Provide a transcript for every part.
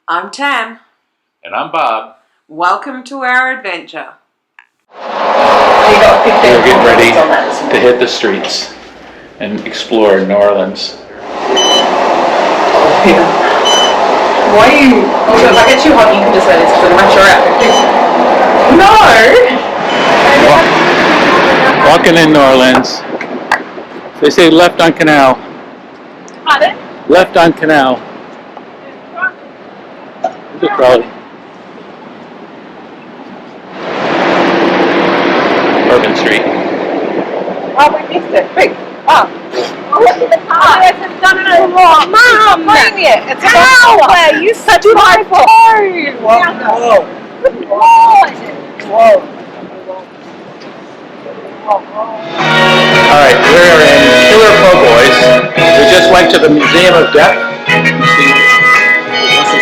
I'm Tam. And I'm Bob. Welcome to our adventure. We're getting ready to hit the streets and explore New Orleans. Why are you... Oh, if I get too hot, you can just let it sort of match your outfit. No! Walking in New Orleans. They say left on Canal. Pardon? Left on Canal. There's a trolley. Bourbon Street. Oh, we missed it. Quick. Oh. Look at the car. No. Mom, bring it. It's a car. You such a rifle. Whoa. Alright, we're in Killer Po Boys. We just went to the Museum of Death.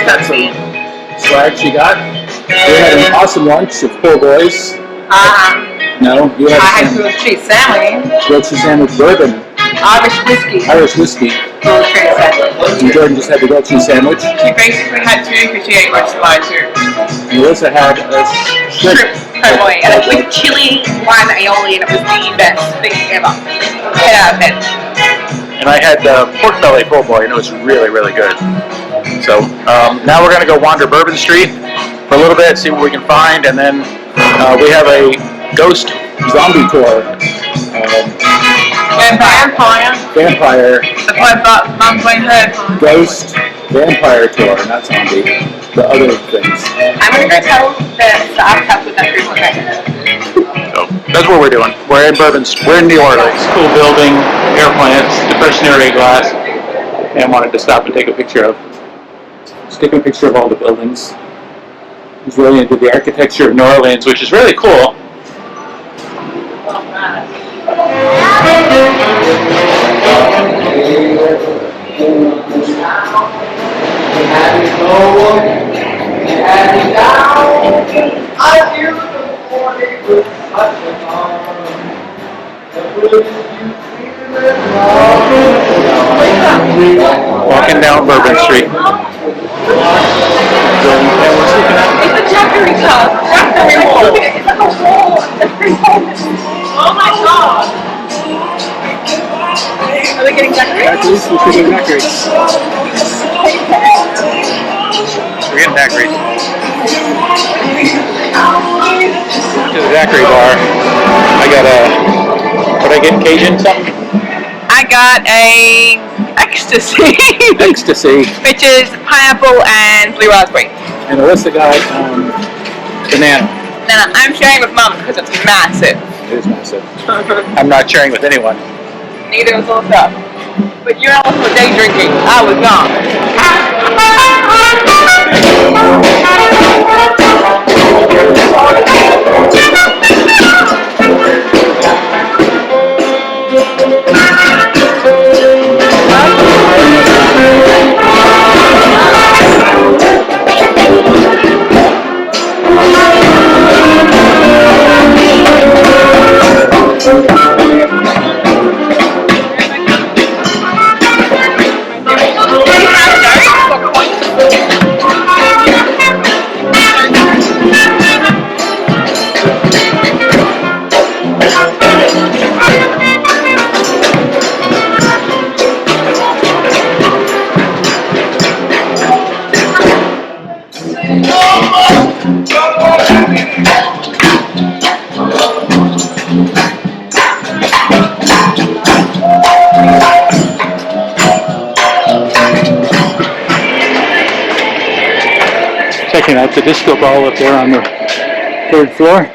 That's some swag she got. We had an awesome lunch of Po Boys. No, you had I had grilled cheese sandwich. grilled cheese sandwich, bourbon. Irish whiskey. Irish whiskey. Grilled cheese sandwich. And Jordan just had the grilled cheese sandwich. She basically had two because she ate much slice too. Melissa had a shrimp. Oh boy, and it was chili lime aioli, and it was the best thing ever. 10 out of 10. And I had the pork belly po' boy, and it was really, really good. So now we're going to go wander Bourbon Street for a little bit, see what we can find, and then we have a ghost zombie tour. Vampire. Ghost vampire tour, not zombie. The other things. I'm going to go tell the staff to put that through my face. So that's what we're doing. We're in Bourbon. We're in New Orleans. Cool building, air plants, diversionary glass, and wanted to stop and take a picture of. Just taking a picture of all the buildings. He's really into the architecture of New Orleans, which is really cool. Walking down Bourbon Street. It's a jackery cup. Jackery wall. Oh my god. Are they getting daiquiris? We're getting daiquiris. We're getting daiquiris. To the daiquiri bar. I got a, what did I get, Cajun something? I got a ecstasy. Ecstasy. Which is pineapple and blue raspberry. And Alyssa got banana. Now I'm sharing with Mum because it's massive. It is massive. I'm not sharing with anyone. Neither was Alyssa. But you're also day drinking. I was not. Checking out the disco ball up there on the 3rd floor.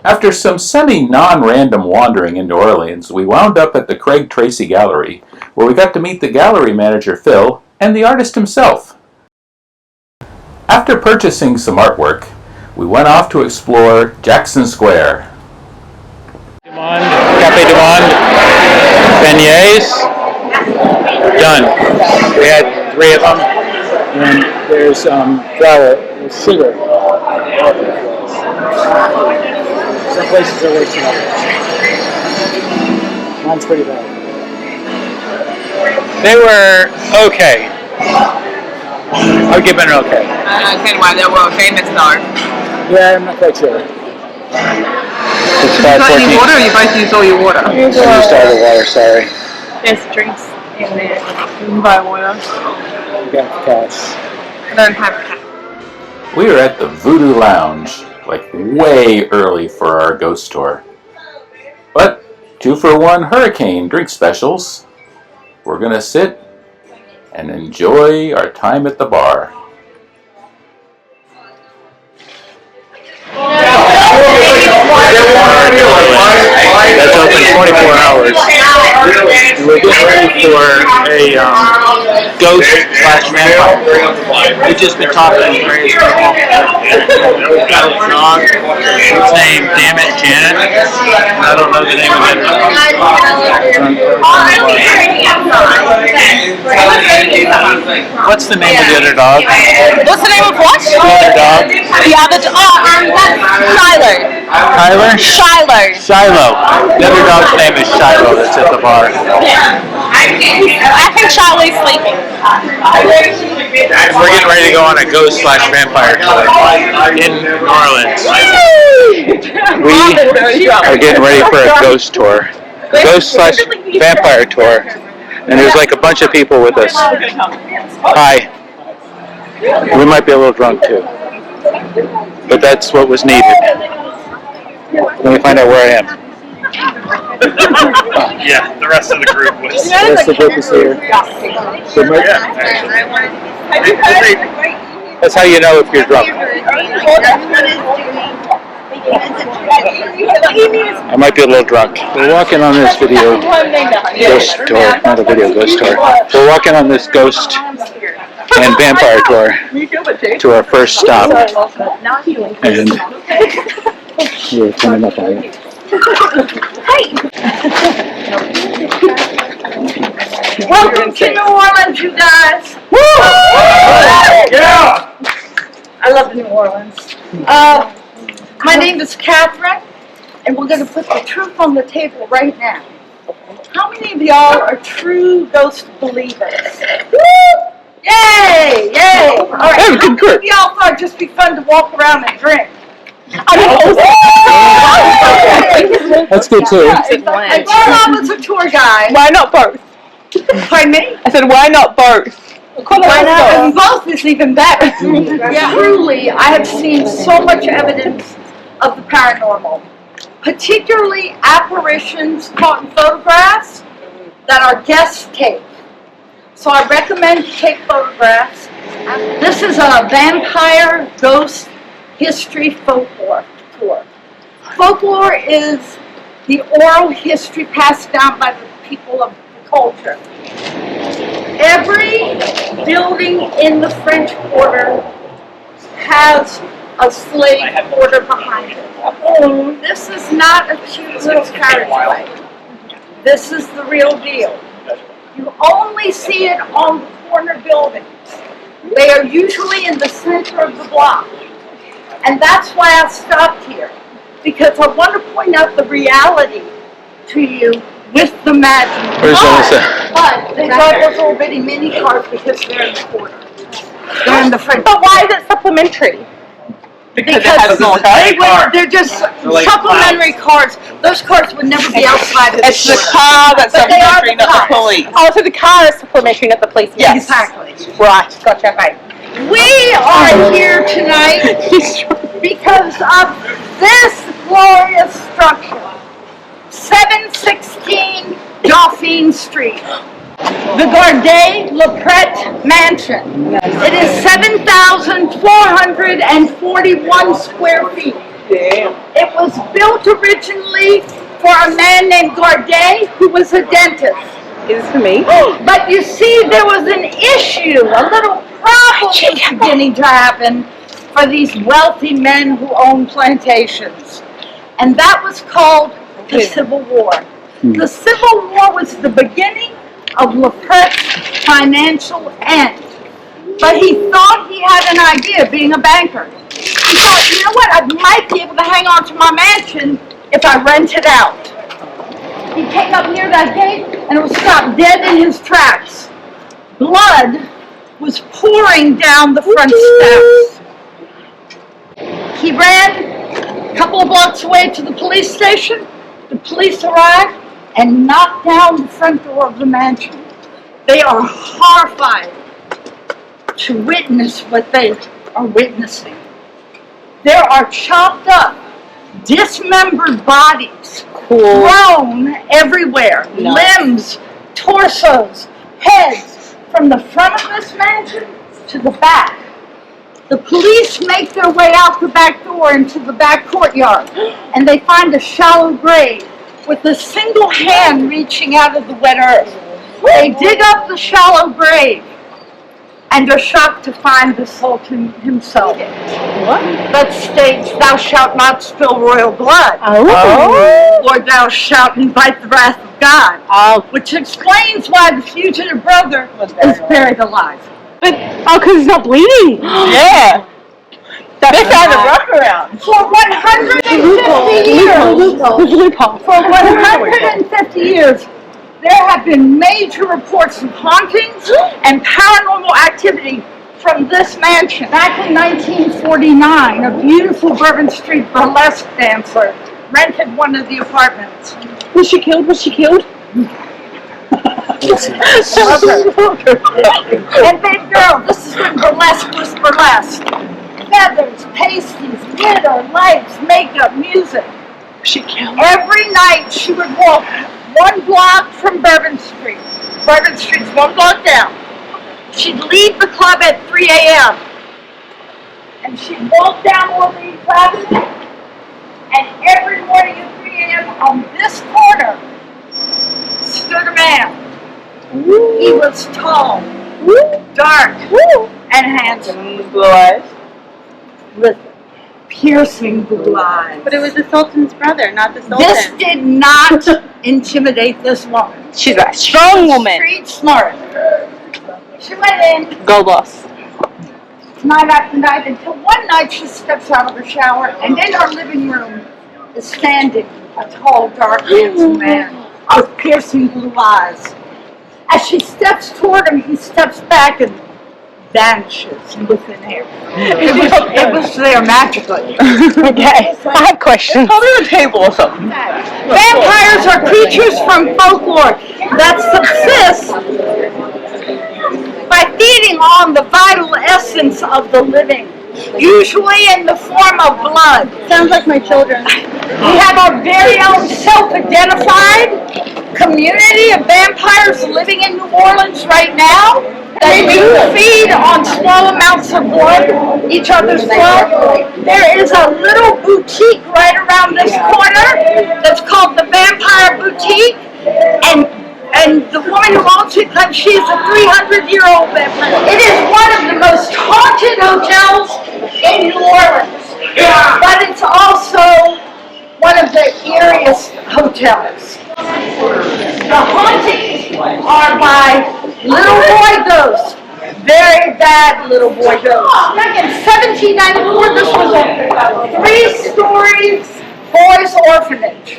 After some semi-non-random wandering in New Orleans, we wound up at the Craig Tracy Gallery, where we got to meet the gallery manager Phil and the artist himself. After purchasing some artwork, we went off to explore Jackson Square. Cafe du Monde, beignets, done. We had 3 of them, and there's flour, there's sugar. Some places are way too much. Mine's pretty bad. They were okay. I would give it an okay. I don't understand why they were famous though. Yeah, I'm not quite sure. Did you got any water or you both used all your water? I used all the water, sorry. There's drinks in there. You can buy water. You got cash. I don't have cash. We are at the Voodoo Lounge, like way early for our ghost tour. But 2-for-1 hurricane drink specials. We're gonna sit and enjoy our time at the bar. That's open 24 hours. We're getting ready for a ghost/vampire. We've just been talking to various people. We've got a dog. His name, damn it, Janet. I don't know the name of it. What's the name of the other dog? What's the name of what? The other dog. The other dog. Shiloh. Tyler? Shiloh. Shiloh. The other dog's name is Shiloh that's at the bar. I think Shiloh's sleeping. We're getting ready to go on a ghost/vampire tour in New Orleans. We are getting ready for a ghost tour. Ghost/vampire tour. And there's like a bunch of people with us. Hi. We might be a little drunk too. But that's what was needed. Let me find out where I am. Yeah, the rest of the group was. The rest of the group is here. That's how you know if you're drunk. I might be a little drunk. We're walking on this video ghost tour, not a video ghost tour. We're walking on this ghost and vampire tour to our first stop. And we're coming up on it. Welcome to New Orleans, you guys. Woo! Yeah! I love New Orleans. My name is Catherine, and we're going to put the truth on the table right now. How many of y'all are true ghost believers? Woo! Yay! Yay! All right. How many of y'all thought it'd just be fun to walk around and drink? That's good too. And Bob was a tour guide. Why not both? Pardon me? I said, why not both? Why not? And both is even better. Truly, I have seen so much evidence of the paranormal, particularly apparitions caught in photographs that our guests take. So I recommend you take photographs. This is a vampire ghost history folklore tour. Folklore is the oral history passed down by the people of the culture. Every building in the French Quarter has a slave quarter behind it. This is not a cute little carriageway. This is the real deal. You only see it on the corner buildings. They are usually in the center of the block. And that's why I stopped here, because I want to point out the reality to you with the magic. Where's Melissa? But they got those little bitty mini cars because they're in the corner. They're in the front. But why is it supplementary? Because they're just like supplementary cars. Those cars would never be outside of the It's the corner. car that's But they are supplementary, the not the cars. police. Oh, so the car is supplementary, not the police. Yes. Exactly. Right, gotcha, right. We are here tonight because of this glorious structure, 716 Dauphine Street, the Gardet Lepret Mansion. It is 7,441 square feet. It was built originally for a man named Gardet, who was a dentist. Is this for me? But you see, there was an issue, a little problem was beginning to happen for these wealthy men who own plantations. And that was called the Civil War. The Civil War was the beginning of Lepret's financial end. But he thought he had an idea, being a banker. He thought, you know what, I might be able to hang on to my mansion if I rent it out. He came up near that gate and was stopped dead in his tracks. Blood was pouring down the front steps. He ran a couple of blocks away to the police station. The police arrived and knocked down the front door of the mansion. They are horrified to witness what they are witnessing. There are chopped up, dismembered bodies thrown everywhere. Limbs, torsos, heads, from the front of this mansion to the back. The police make their way out the back door into the back courtyard, and they find a shallow grave with a single hand reaching out of the wet earth. They dig up the shallow grave and are shocked to find the Sultan himself. That states, "Thou shalt not spill royal blood," or "Thou shalt invite the wrath of God," which explains why the fugitive brother is buried alive. But, because he's not bleeding. Yeah. They found a wraparound. For 150 years, there have been major reports of hauntings and paranormal activity from this mansion. Back in 1949, a beautiful Bourbon Street burlesque dancer rented one of the apartments. Was she killed? Was she killed? And baby girl, this is when burlesque was burlesque. Feathers, pasties, glitter, lights, makeup, music. She killed. Every night she would walk 1 block from Bourbon Street. Bourbon Street's 1 block down. She'd leave the club at 3 a.m. and she'd walk down Orleans Avenue, and every morning at 3 a.m. on this corner stood a man. He was tall, dark, and handsome. Blue eyes. With piercing blue eyes. But it was the Sultan's brother, not the Sultan. This did not intimidate this woman. She's a strong woman. Street smart. She went in Go boss. night after night until one night she steps out of the shower, and in her living room is standing a tall, dark, handsome man with piercing blue eyes. As she steps toward him, he steps back and vanishes into thin air. It was there magically. Okay. I have questions. Probably a table or something. Vampires are creatures from folklore that subsist by feeding on the vital essence of the living, usually in the form of blood. Sounds like my children. We have our very own self-identified community of vampires living in New Orleans right now. They do feed on small amounts of blood, each other's blood. There is a little boutique right around this corner that's called the Vampire Boutique, and the woman who owns it claims she's a 300-year-old vampire. It is one of the most haunted hotels in New Orleans, but it's also one of the eeriest hotels. The hauntings are by little boy ghosts, very bad little boy ghosts. Back in 1794, this was a 3-story boys' orphanage.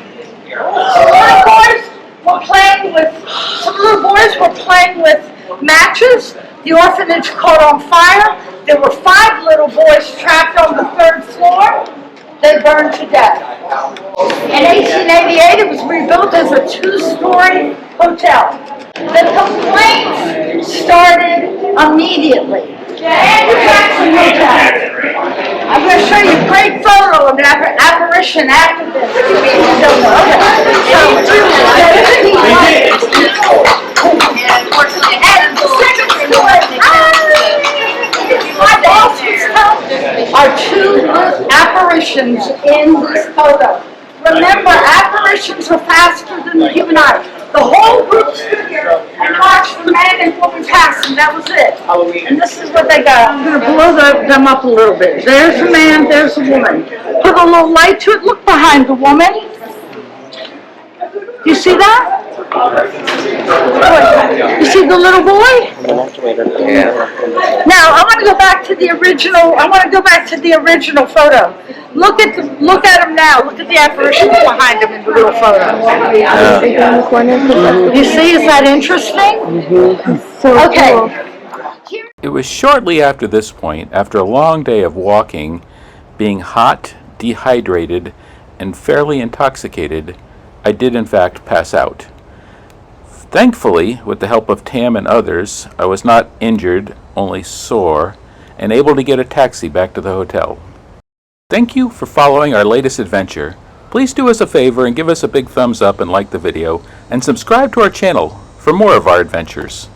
Some little boys were playing with matches. The orphanage caught on fire. There were 5 little boys trapped on the 3rd floor. They burned to death. In 1888, it was rebuilt as a 2-story hotel. The complaints started immediately. Andrew Jackson Hotel. I'm going to show you a great photo of an apparition after this. And the second story. My boss's house are 2 apparitions in this photo. Remember, apparitions are faster than the human eye. The whole group stood here and watched the man and woman pass, and that was it. And this is what they got. I'm going to blow them up a little bit. There's a man, there's a woman. Put a little light to it. Look behind the woman. You see that? You see the little boy? Yeah. Now, I want to go back to the original, photo. Look at him now. Look at the apparitions behind him in the real photo. You see, is that interesting? Okay. It was shortly after this point, after a long day of walking, being hot, dehydrated, and fairly intoxicated, I did in fact pass out. Thankfully, with the help of Tam and others, I was not injured, only sore, and able to get a taxi back to the hotel. Thank you for following our latest adventure. Please do us a favor and give us a big thumbs up and like the video, and subscribe to our channel for more of our adventures.